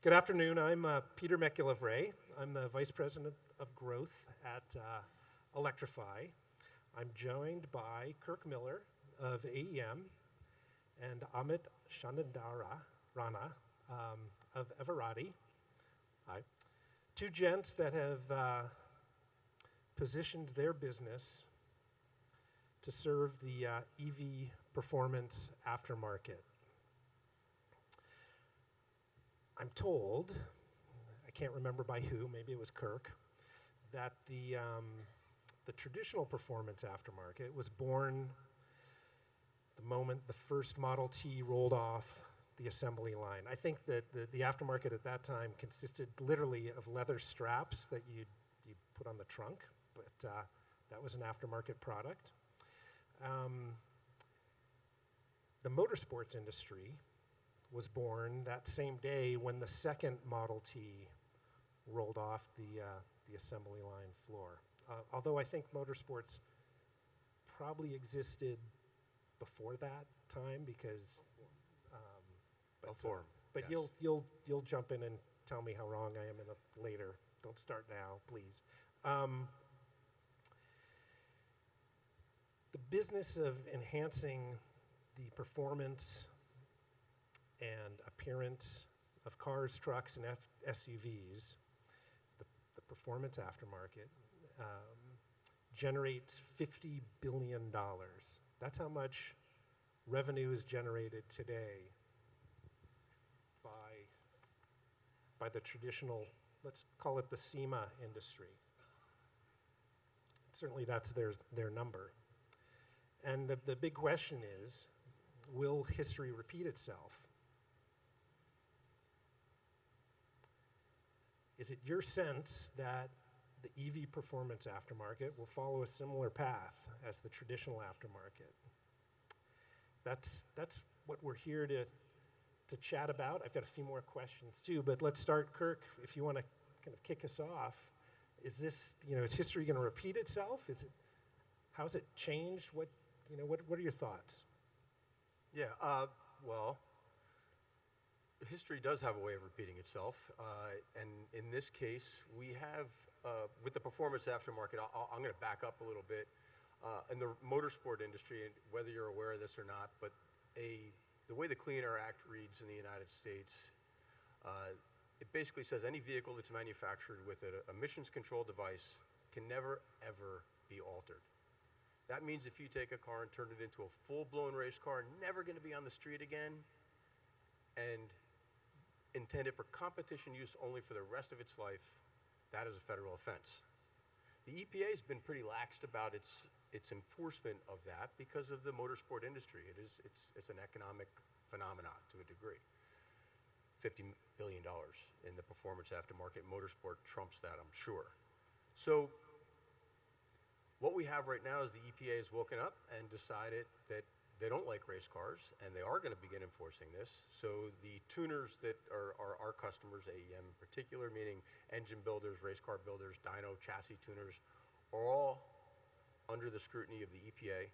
Good afternoon. I'm Peter Mekilevray. I'm the Vice President of Growth at Electrify. I'm joined by Kirk Miller of AEM and Amit Shanandara Rana of Everati. Hi. Two gents that have positioned their business to serve the EV performance aftermarket. I'm told, I can't remember by who, maybe it was Kirk, that the traditional performance aftermarket was born the moment the first Model T rolled off the assembly line. I think that the aftermarket at that time consisted literally of leather straps that you put on the trunk, but that was an aftermarket product. The motorsports industry was born that same day when the second Model T rolled off the assembly line floor. Although I think motorsports probably existed before that time because. But yes. You'll jump in and tell me how wrong I am later. Don't start now, please. The business of enhancing the performance and appearance of cars, trucks, and SUVs, the performance aftermarket, generates $50 billion. That's how much revenue is generated today by the traditional, let's call it the SEMA industry. Certainly that's their number. And the big question is, will history repeat itself? Is it your sense that the EV performance aftermarket will follow a similar path as the traditional aftermarket? That's what we're here to chat about. I've got a few more questions too, but let's start, Kirk, if you want to kind of kick us off. Is history going to repeat itself? How's it changed? What are your thoughts? Yeah, well, history does have a way of repeating itself, and in this case, we have, with the performance aftermarket, I'm going to back up a little bit. In the motorsport industry, and whether you're aware of this or not, but the way the Clean Air Act reads in the United States, it basically says any vehicle that's manufactured with an emissions control device can never, ever be altered. That means if you take a car and turn it into a full-blown race car, never going to be on the street again, and intended for competition use only for the rest of its life, that is a federal offense. The EPA has been pretty laxed about its enforcement of that because of the motorsport industry. It's an economic phenomenon to a degree. $50 billion in the performance aftermarket. Motorsport trumps that, I'm sure. So what we have right now is the EPA has woken up and decided that they don't like race cars, and they are going to begin enforcing this. So the tuners that are our customers, AEM in particular, meaning engine builders, race car builders, dyno, chassis tuners, are all under the scrutiny of the EPA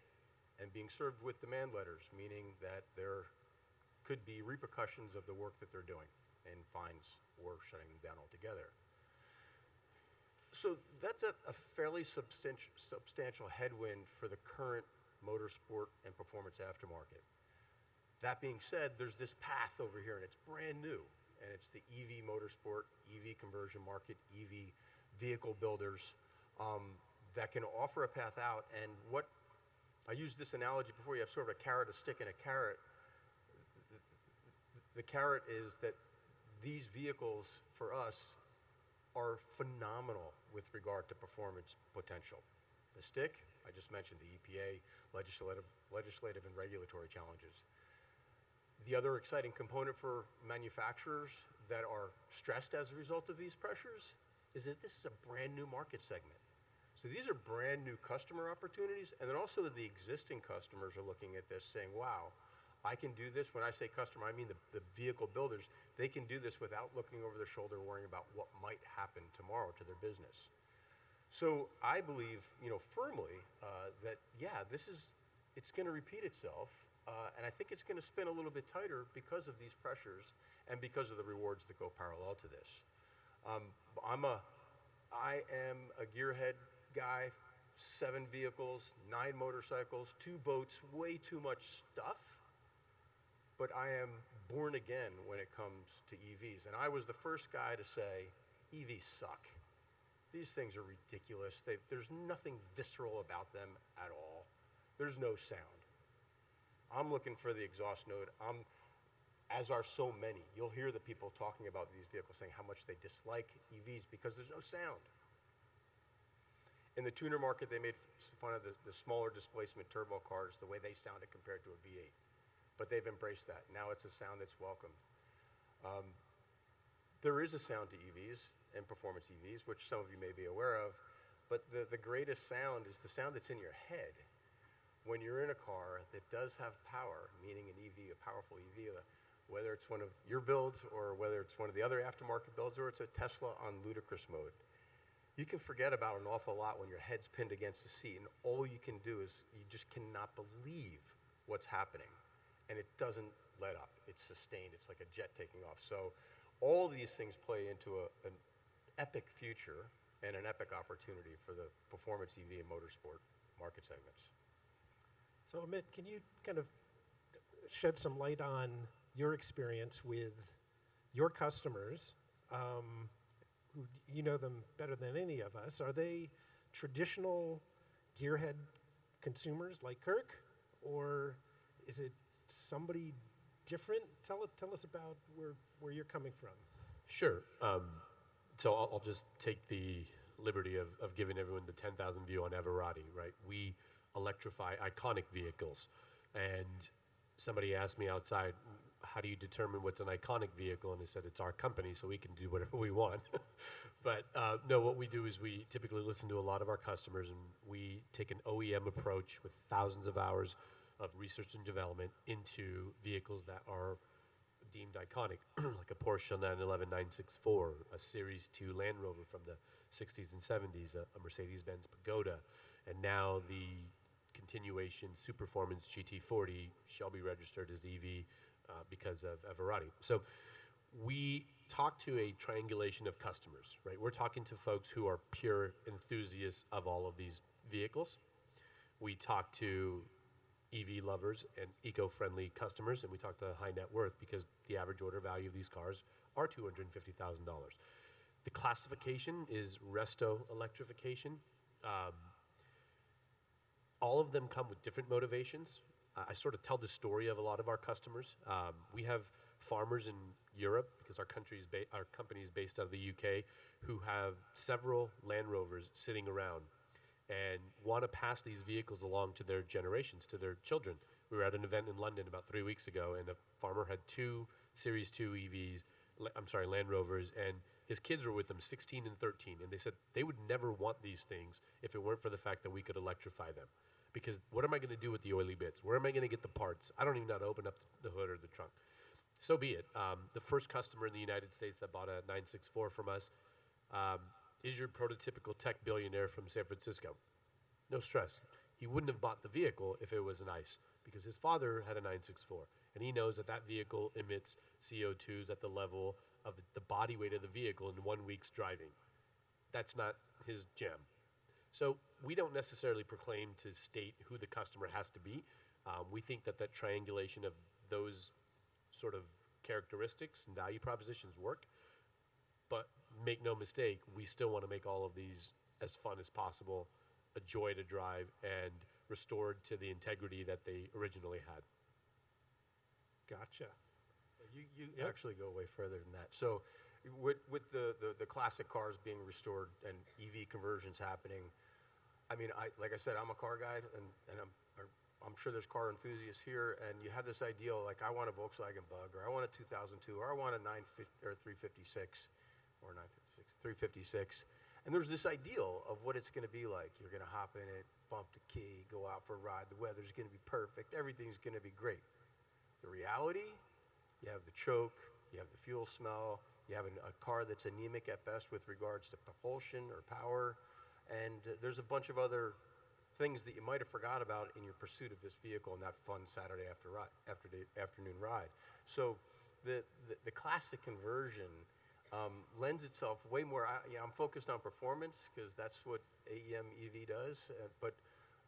and being served with demand letters, meaning that there could be repercussions of the work that they're doing and fines or shutting them down altogether. So that's a fairly substantial headwind for the current motorsport and performance aftermarket. That being said, there's this path over here, and it's brand new, and it's the EV motorsport, EV conversion market, EV vehicle builders that can offer a path out. And what I used this analogy before, you have sort of a carrot, a stick, and a carrot. The carrot is that these vehicles, for us, are phenomenal with regard to performance potential. The stick, I just mentioned the EPA, legislative and regulatory challenges. The other exciting component for manufacturers that are stressed as a result of these pressures is that this is a brand new market segment. So these are brand new customer opportunities, and then also the existing customers are looking at this saying, wow, I can do this. When I say customer, I mean the vehicle builders. They can do this without looking over their shoulder worrying about what might happen tomorrow to their business. So I believe, firmly that, yeah, it's going to repeat itself. And I think it's going to spin a little bit tighter because of these pressures and because of the rewards that go parallel to this. I am a gearhead guy, 7 vehicles, 9 motorcycles, 2 boats, way too much stuff. But I am born again when it comes to EVs. And I was the first guy to say, EVs suck. These things are ridiculous. There's nothing visceral about them at all. There's no sound. I'm looking for the exhaust note. As are so many. You'll hear the people talking about these vehicles saying how much they dislike EVs because there's no sound. In the tuner market, they made fun of the smaller displacement turbo cars, the way they sounded compared to a V8. But they've embraced that. Now it's a sound that's welcomed. There is a sound to EVs and performance EVs, which some of you may be aware of, but the greatest sound is the sound that's in your head. When you're in a car that does have power, meaning an EV, a powerful EV, whether it's one of your builds or whether it's one of the other aftermarket builds or it's a Tesla on ludicrous mode, you can forget about an awful lot when your head's pinned against the seat, and all you can do is you just cannot believe what's happening. And it doesn't let up. It's sustained. It's like a jet taking off. So all these things play into an epic future and an epic opportunity for the performance EV and motorsport market segments. So Amit, can you kind of shed some light on your experience with your customers, who you know them better than any of us? Are they traditional gearhead consumers like Kirk, or is it somebody different? Tell us about where you're coming from. Sure. So I'll just take the liberty of giving everyone the 10,000 view on Everati, right? We electrify iconic vehicles. And somebody asked me outside, how do you determine what's an iconic vehicle? And I said, it's our company, so we can do whatever we want. But no, what we do is we typically listen to a lot of our customers, and we take an OEM approach with thousands of hours of research and development into vehicles that are deemed iconic, like a Porsche 911 964, a Series 2 Land Rover from the 60s and 70s, a Mercedes-Benz Pagoda, and now the continuation Superformance GT40 shall be registered as EV because of Everati. So we talk to a triangulation of customers, right? We're talking to folks who are pure enthusiasts of all of these vehicles. We talk to EV lovers and eco-friendly customers, and we talk to high net worth because the average order value of these cars are $250,000. The classification is resto electrification. All of them come with different motivations. I sort of tell the story of a lot of our customers. We have farmers in Europe, because our company is based out of the UK, who have several Land Rovers sitting around and want to pass these vehicles along to their generations, to their children. We were at an event in London about 3 weeks ago, and a farmer had 2 Series 2 Land Rovers, and his kids were with them, 16 and 13, and they said they would never want these things if it weren't for the fact that we could electrify them. Because what am I going to do with the oily bits? Where am I going to get the parts? I don't even know how to open up the hood or the trunk. So be it. The first customer in the United States that bought a 964 from us is your prototypical tech billionaire from San Francisco. No stress. He wouldn't have bought the vehicle if it was an ICE, because his father had a 964, and he knows that that vehicle emits CO2s at the level of the body weight of the vehicle in 1 week's driving. That's not his jam. So we don't necessarily proclaim to state who the customer has to be. We think that that triangulation of those sort of characteristics and value propositions work. But make no mistake, we still want to make all of these as fun as possible, a joy to drive, and restored to the integrity that they originally had. Gotcha. You actually go way further than that. So with the classic cars being restored and EV conversions happening, I mean, like I said, I'm a car guy, and I'm sure there's car enthusiasts here, and you have this ideal, like I want a Volkswagen Bug, or I want a 2002, or I want a 356, or 356. And there's this ideal of what it's going to be like. You're going to hop in it, bump the key, go out for a ride. The weather's going to be perfect. Everything's going to be great. The reality, you have the choke, you have the fuel smell, you have a car that's anemic at best with regards to propulsion or power, and there's a bunch of other things that you might have forgot about in your pursuit of this vehicle and that fun Saturday afternoon ride. So the classic conversion lends itself way more. I'm focused on performance because that's what E-MTB does.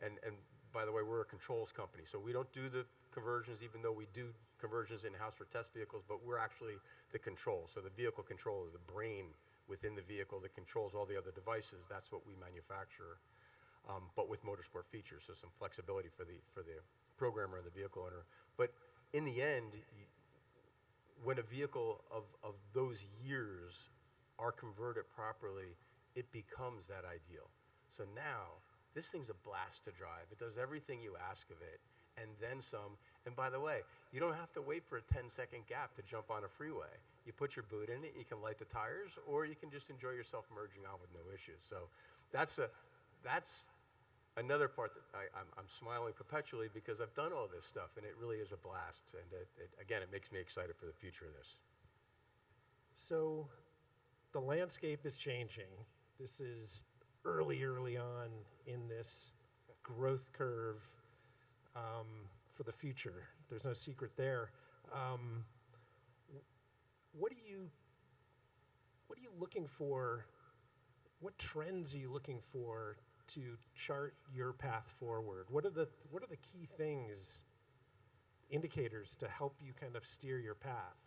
And by the way, we're a controls company, so we don't do the conversions, even though we do conversions in-house for test vehicles, but we're actually the control. So the vehicle controller, the brain within the vehicle that controls all the other devices, that's what we manufacture, but with motorsport features, so some flexibility for the programmer and the vehicle owner. But in the end, when a vehicle of those years are converted properly, it becomes that ideal. So now, this thing's a blast to drive. It does everything you ask of it, and then some. And by the way, you don't have to wait for a 10-second gap to jump on a freeway. You put your boot in it, you can light the tires, or you can just enjoy yourself merging on with no issues. So that's another part that I'm smiling perpetually because I've done all this stuff, and it really is a blast. And again, it makes me excited for the future of this. So the landscape is changing. This is early on in this growth curve for the future. There's no secret there. What are you looking for? What trends are you looking for to chart your path forward? What are the key things, indicators to help you kind of steer your path?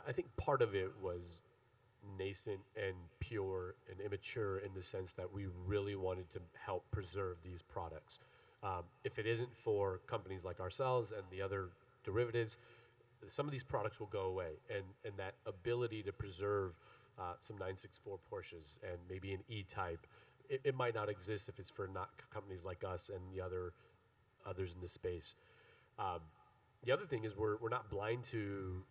I think part of it was nascent and pure and immature in the sense that we really wanted to help preserve these products. If it isn't for companies like ourselves and the other derivatives, some of these products will go away. And that ability to preserve some 964 Porsches and maybe an E-Type, it might not exist if it's for not companies like us and the others in the space. The other thing is we're not blind to,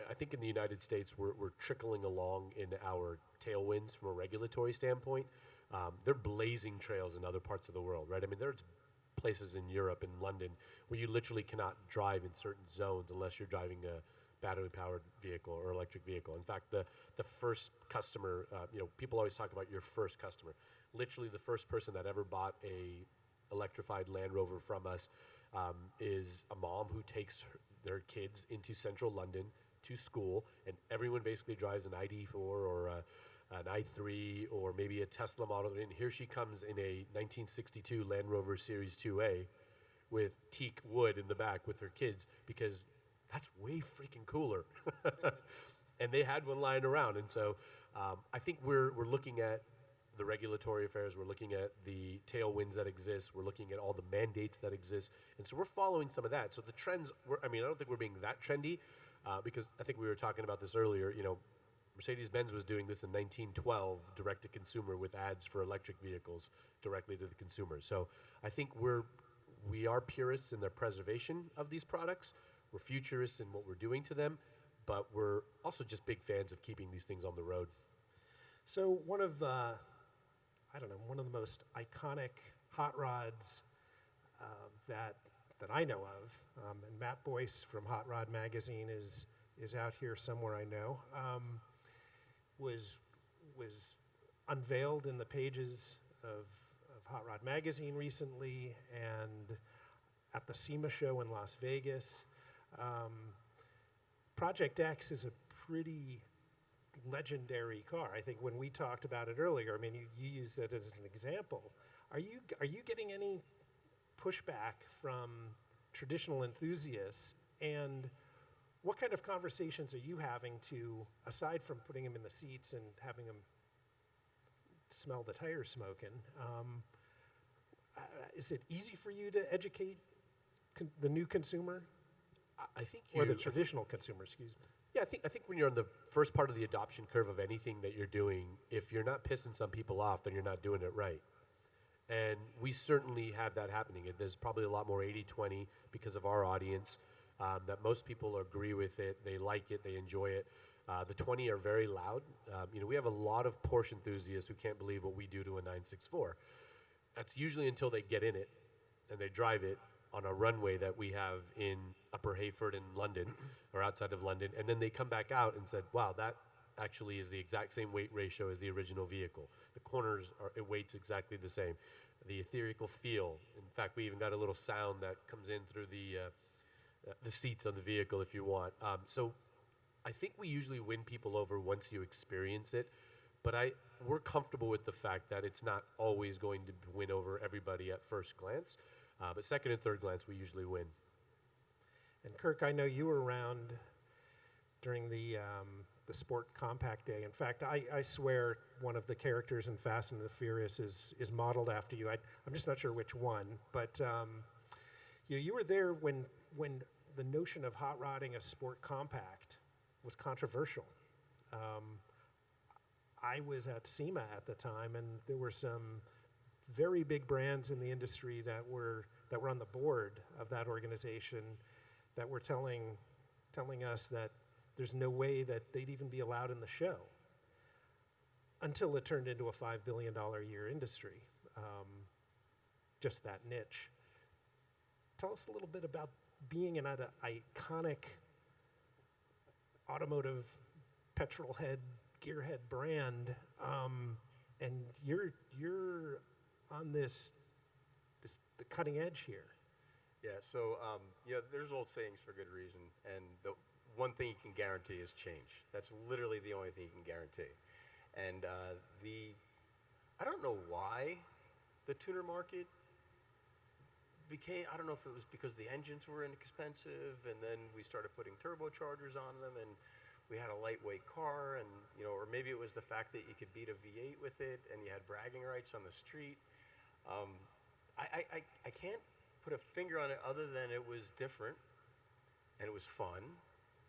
I think in the United States we're trickling along in our tailwinds from a regulatory standpoint. They're blazing trails in other parts of the world, right? I mean, there's places in Europe and London where you literally cannot drive in certain zones unless you're driving a battery-powered vehicle or electric vehicle. In fact, the first customer, people always talk about your first customer. Literally the first person that ever bought a electrified Land Rover from us is a mom who takes their kids into central London to school, and everyone basically drives an ID4 or an i3 or maybe a Tesla model, and here she comes in a 1962 Land Rover Series 2A with teak wood in the back with her kids, because that's way freaking cooler. And they had one lying around, and so I think we're looking at the regulatory affairs, we're looking at the tailwinds that exist, we're looking at all the mandates that exist, and so we're following some of that. So the trends, I don't think we're being that trendy, because I think we were talking about this earlier, Mercedes-Benz was doing this in 1912, direct-to-consumer, with ads for electric vehicles directly to the consumer. So I think we are purists in the preservation of these products, we're futurists in what we're doing to them, but we're also just big fans of keeping these things on the road. So one of the most iconic hot rods that I know of, and Matt Boyce from Hot Rod Magazine is out here somewhere, I know, was unveiled in the pages of Hot Rod Magazine recently, and at the SEMA show in Las Vegas. Project X is a pretty legendary car. I think when we talked about it earlier, you used it as an example. Are you getting any pushback from traditional enthusiasts, and what kind of conversations are you having to, aside from putting them in the seats and having them smell the tire smoking, is it easy for you to educate the new consumer? I think or the traditional consumer, excuse me. Yeah, I think when you're on the first part of the adoption curve of anything that you're doing, if you're not pissing some people off, then you're not doing it right. And we certainly have that happening. There's probably a lot more 80-20 because of our audience, that most people agree with it, they like it, they enjoy it. The 20 are very loud. We have a lot of Porsche enthusiasts who can't believe what we do to a 964. That's usually until they get in it and they drive it on a runway that we have in Upper Hayford in London, or outside of London, and then they come back out and said, wow, that actually is the exact same weight ratio as the original vehicle. The corners it weights exactly the same. the ethereal feel. In fact, we even got a little sound that comes in through the seats of the vehicle if you want. So I think we usually win people over once you experience it, but we're comfortable with the fact that it's not always going to win over everybody at first glance, but second and third glance we usually win. And Kirk, I know you were around during the Sport Compact Day. In fact, I swear one of the characters in Fast and the Furious is modeled after you. I'm just not sure which one, but you were there when the notion of hot rodding a Sport Compact was controversial. I was at SEMA at the time, and there were some very big brands in the industry that were on the board of that organization that were telling us that there's no way that they'd even be allowed in the show until it turned into a $5 billion a year industry, just that niche. Tell us a little bit about being an iconic automotive petrol head, gearhead brand, and you're on the cutting edge here. Yeah, so there's old sayings for good reason, and the one thing you can guarantee is change. That's literally the only thing you can guarantee. And I don't know why the tuner market became, I don't know if it was because the engines were inexpensive, and then we started putting turbochargers on them, and we had a lightweight car, and or maybe it was the fact that you could beat a V8 with it, and you had bragging rights on the street. I can't put a finger on it other than it was different, and it was fun.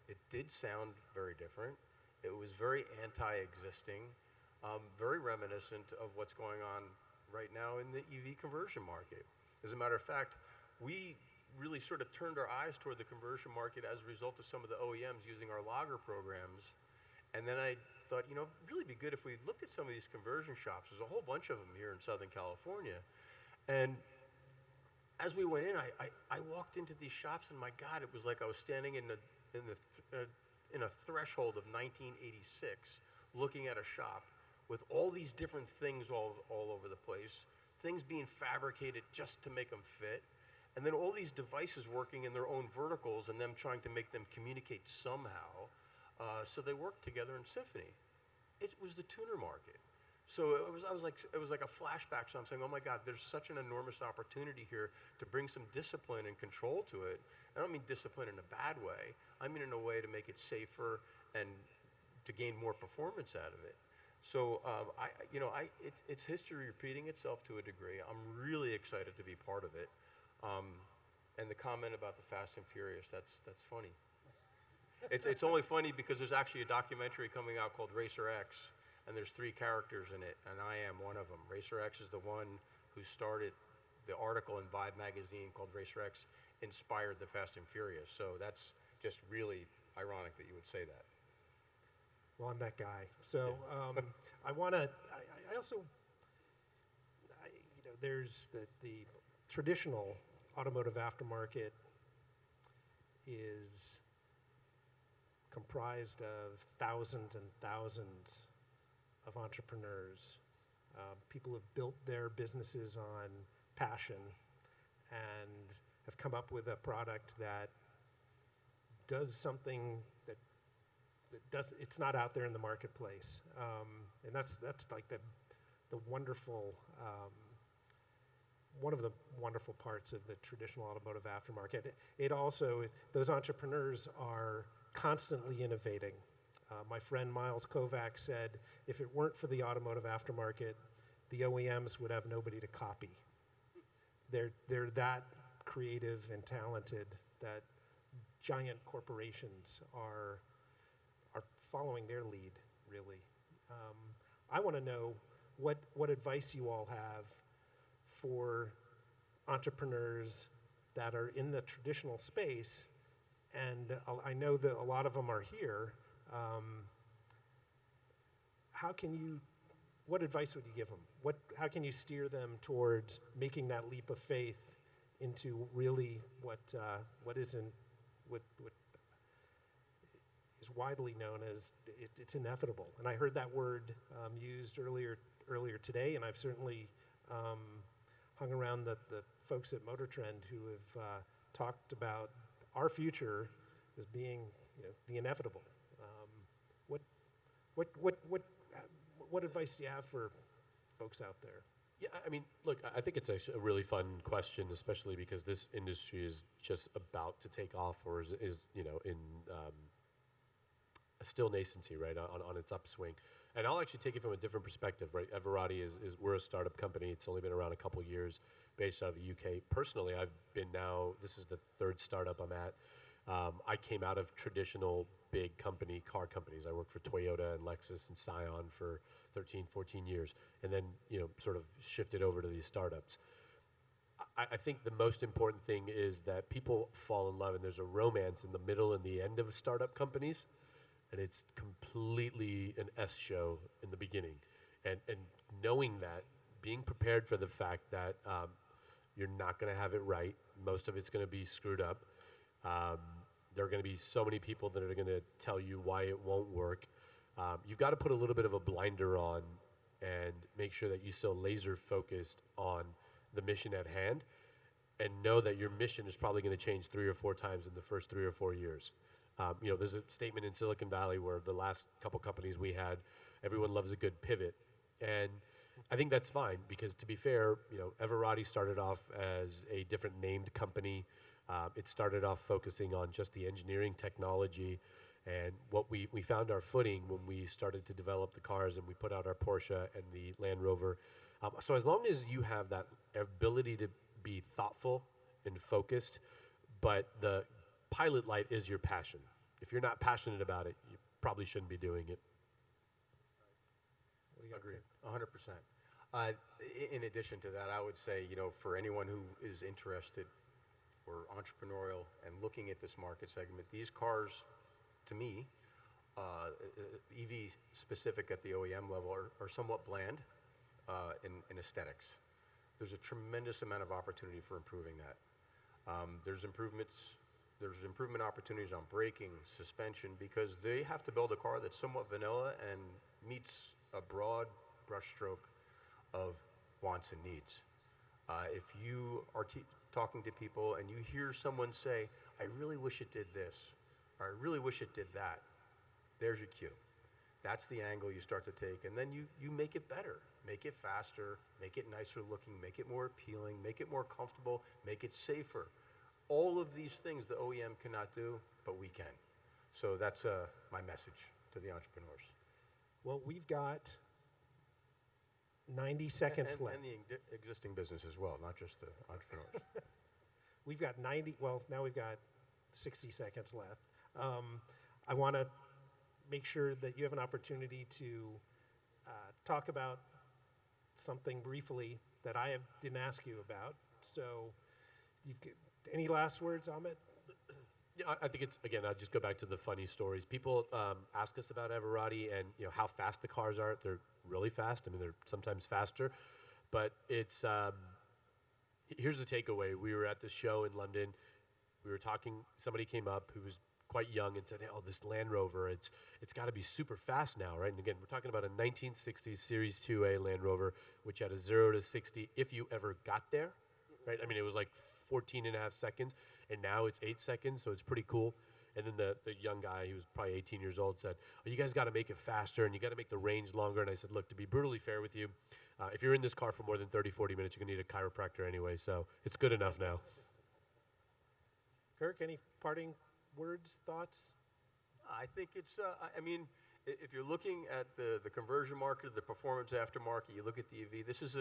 It did sound very different. It was very anti-existing, very reminiscent of what's going on right now in the EV conversion market. As a matter of fact, we really sort of turned our eyes toward the conversion market as a result of some of the OEMs using our logger programs. And then I thought, really be good if we looked at some of these conversion shops. There's a whole bunch of them here in Southern California. And as we went in, I walked into these shops, and my God, it was like I was standing in a threshold of 1986, looking at a shop with all these different things all over the place, things being fabricated just to make them fit, and then all these devices working in their own verticals and them trying to make them communicate somehow, so they work together in symphony. It was the tuner market. So it was like a flashback. So I'm saying, oh my God, there's such an enormous opportunity here to bring some discipline and control to it. I don't mean discipline in a bad way. I mean in a way to make it safer and to gain more performance out of it. So it's history repeating itself to a degree. I'm really excited to be part of it. And the comment about the Fast and Furious, that's funny. It's only funny because there's actually a documentary coming out called Racer X, and there's 3 characters in it, and I am one of them. Racer X is the one who started the article in Vibe magazine called Racer X inspired the Fast and Furious. So that's just really ironic that you would say that. Well, I'm that guy. So there's the traditional automotive aftermarket is comprised of thousands and thousands of entrepreneurs, people who have built their businesses on passion and have come up with a product that does something that it's not out there in the marketplace, and that's like the wonderful one of the wonderful parts of the traditional automotive aftermarket. It also, those entrepreneurs are constantly innovating. My friend Miles Kovac said, if it weren't for the automotive aftermarket, the OEMs would have nobody to copy. They're that creative and talented that giant corporations are following their lead, really. I want to know what advice you all have for entrepreneurs that are in the traditional space, and I know that a lot of them are here. What advice would you give them? How can you steer them towards making that leap of faith into really what is widely known as it's inevitable? And I heard that word used earlier today, and I've certainly hung around the folks at Motor Trend who have talked about our future as being, the inevitable. What advice do you have for folks out there? Yeah, I mean, look, I think it's actually a really fun question, especially because this industry is just about to take off, or is in a still nascency, right, on its upswing. And I'll actually take it from a different perspective, right? Everati is we're a startup company. It's only been around a couple years, based out of the UK. Personally, this is the third startup I'm at. I came out of traditional big car companies. I worked for Toyota and Lexus and Scion for 13, 14 years, and then, sort of shifted over to these startups. I think the most important thing is that people fall in love, and there's a romance in the middle and the end of startup companies, and it's completely an S show in the beginning. And knowing that, being prepared for the fact that you're not going to have it right, most of it's going to be screwed up. There are going to be so many people that are going to tell you why it won't work. You've got to put a little bit of a blinder on and make sure that you still laser focused on the mission at hand, and know that your mission is probably going to change 3 or 4 times in the first 3 or 4 years. There's a statement in Silicon Valley where the last couple companies we had, everyone loves a good pivot. And I think that's fine because, to be fair, Everati started off as a different named company. It started off focusing on just the engineering technology, and what we found our footing when we started to develop the cars, and we put out our Porsche and the Land Rover. So as long as you have that ability to be thoughtful and focused, but the pilot light is your passion. If you're not passionate about it, you probably shouldn't be doing it. Agreed, 100%. In addition to that, I would say, for anyone who is interested or entrepreneurial and looking at this market segment, these cars, to me, EV specific at the OEM level, are somewhat bland in aesthetics. There's a tremendous amount of opportunity for improving that. There's improvement opportunities on braking, suspension, because they have to build a car that's somewhat vanilla and meets a broad brushstroke of wants and needs. If you are talking to people and you hear someone say, I really wish it did this, or I really wish it did that, there's your cue. That's the angle you start to take, and then you make it better, make it faster, make it nicer looking, make it more appealing, make it more comfortable, make it safer. All of these things the OEM cannot do, but we can. So that's my message to the entrepreneurs. Well, we've got 90 seconds left. And the existing business as well, not just the entrepreneurs. We've got now we've got 60 seconds left. I want to make sure that you have an opportunity to talk about something briefly that I didn't ask you about. So, any last words, Amit? Yeah, I think it's, again, I'll just go back to the funny stories. People ask us about Everati and how fast the cars are. They're really fast. I mean, they're sometimes faster. But it's, here's the takeaway. We were at this show in London. We were talking, somebody came up who was quite young and said, oh, this Land Rover, it's got to be super fast now, right? And again, we're talking about a 1960s Series 2A Land Rover, which had a 0 to 60, if you ever got there, right? I mean, it was like 14 and a half seconds, and now it's 8 seconds, so it's pretty cool. And then the young guy, he was probably 18 years old, said, oh, you guys got to make it faster, and you got to make the range longer. And I said, look, to be brutally fair with you, if you're in this car for more than 30, 40 minutes, you're going to need a chiropractor anyway, so it's good enough now. Kirk, any parting words, thoughts? I think it's, if you're looking at the conversion market, the performance aftermarket, you look at the EV, this is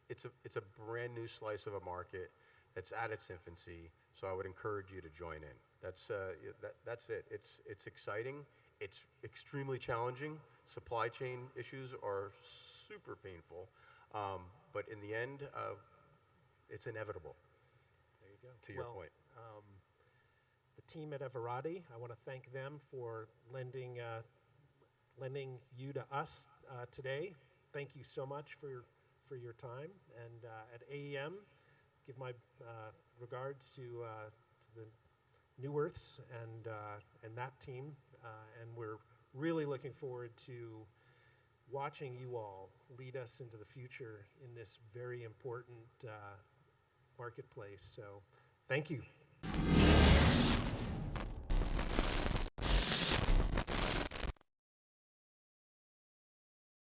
it's a brand new slice of a market that's at its infancy, so I would encourage you to join in. That's it. It's exciting. It's extremely challenging. Supply chain issues are super painful, but in the end, it's inevitable. There you go. To your point. The team at Everati, I want to thank them for lending you to us today. Thank you so much for your time. And at AEM, give my regards to the New Earths and that team. And we're really looking forward to watching you all lead us into the future in this very important marketplace. So thank you.